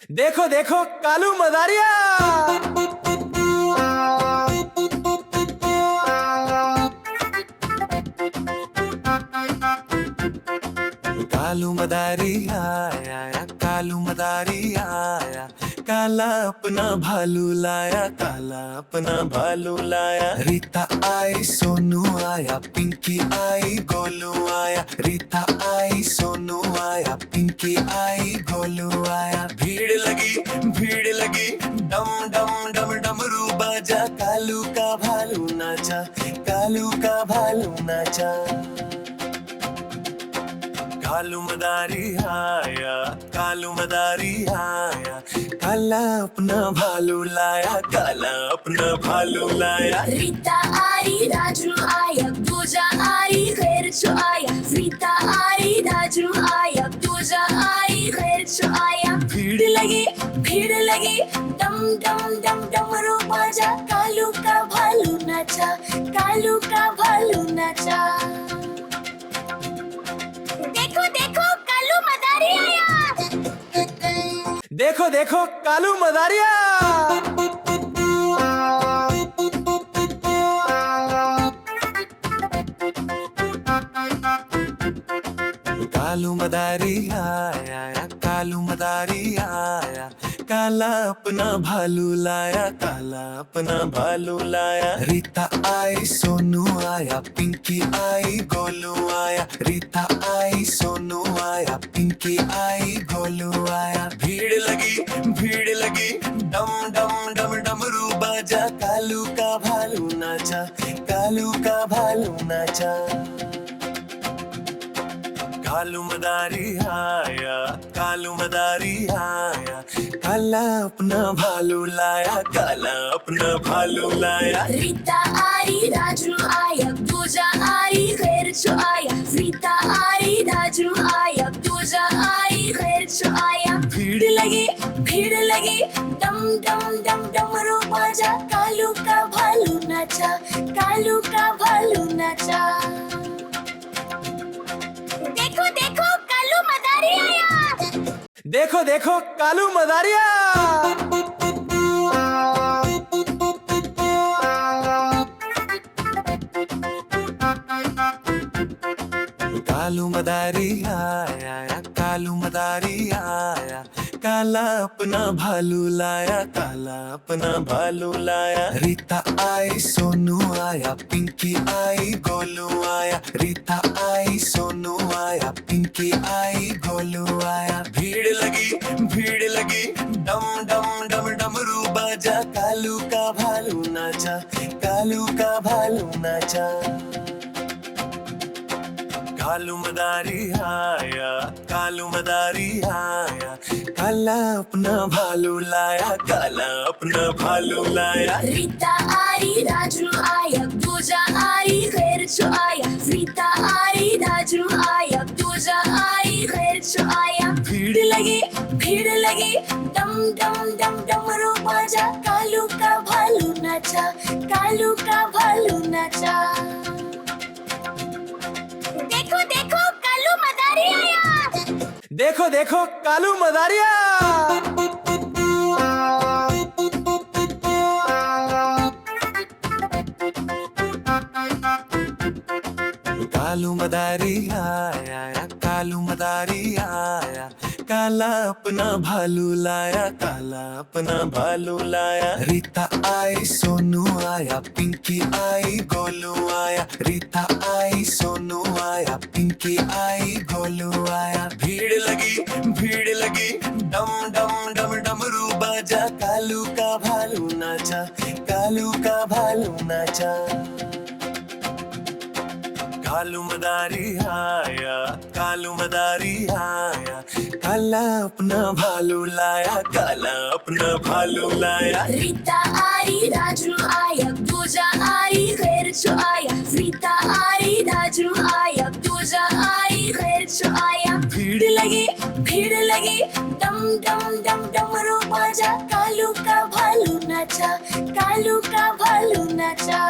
देखो देखो कालू मदारिया। कालू मदारी आया, कालू मदारी आया, काला अपना भालू लाया, काला अपना भालू लाया। रीता आई सोनू आया, पिंकी आई गोलू आया, रीता आई सोनू आया, पिंकी आई गोलू आया। भीड़ लगी डम डम डम डमरू बाजा, कालू का भालू नाचा, कालू का भालू नाचा। कालू मदारी आया, कालू मदारी आया, काला अपना भालू लाया, काला अपना भालू लाया। रीता आई राजू आया, पूजा आई खैरचो आया, रीता आई राजू आया, पूजा आई खैरचो आया। भीड़ लगी डम डम डम डमरू बाजा, कालू का भालू नाचा, कालू का भालू नाचा। देखो देखो कालू मदारी आया, देखो देखो कालू मदारिया। कालू मदारी आया, कालू मदारी आया, काला अपना भालू लाया, काला अपना भालू लाया। रीता आई सोनू आया, पिंकी आई गोलू आया, रीता आई सोनू आया, पिंकी आई गोलू आया। भीड़ लगी डम डम डम डमरू बाजा, कालू का भालू नाचा, कालू का भालू नाचा। कालू मदारी आया, कालू मदारी आया, काला अपना भालू लाया, काला अपना भालू लाया। रीता आई राजू आया, पूजा आई खैरचो आया, रीता आई राजू आया, पूजा आई खैरचो आया। भीड़ लगी डम डम डम डमरू बाजा, कालू का भालू नाचा, कालू का भालू नाचा। देखो देखो कालू मदारी आया, देखो देखो कालू मदारिया। कालू मदारी आया, कालू मदारी आया, काला अपना भालू लाया, काला अपना भालू लाया। रीता आई सोनू आया, पिंकी आई गोलू आया, रीता आई सोनू आया, पिंकी आई गोलू आया। भीड़ लगी डम डम डम डमरू बाजा, कालू का भालू नाचा, कालू का भालू नाचा। कालू मदारी आया, कालू मदारी आया, काला अपना भालू लाया, काला अपना भालू लाया। रीता आई राजू आया, पूजा आई खैरचो आया, रीता आई राजू आया, पूजा आई खैरचो आया। भीड़ लगी डम डम डम डमरू बाजा, कालू का भालू नाचा, कालू का भालू नाचा। देखो देखो कालू मदारी आया, देखो देखो कालू मदारिया। कालू मदारी आया, कालू मदारी आया, काला अपना भालू लाया, काला अपना भालू लाया। रीता आई सोनू आया, पिंकी आई गोलू आया, रीता आई सोनू आया, पिंकी आई गोलू आया। भीड़ लगी डम डम डम डमरू बाजा, कालू का भालू नाचा, कालू का भालू नाचा। कालू मदारी आया, कालू मदारी आया, काला अपना भालू लाया, काला अपना भालू लाया। रीता आई राजू आया, पूजा आई खैरचो आया, रीता आई राजू आया, पूजा आई खैरचो आया। भीड़ लगी डम डम डम डमरू बाजा, कालू का भालू नाचा, कालू का भालू नाचा।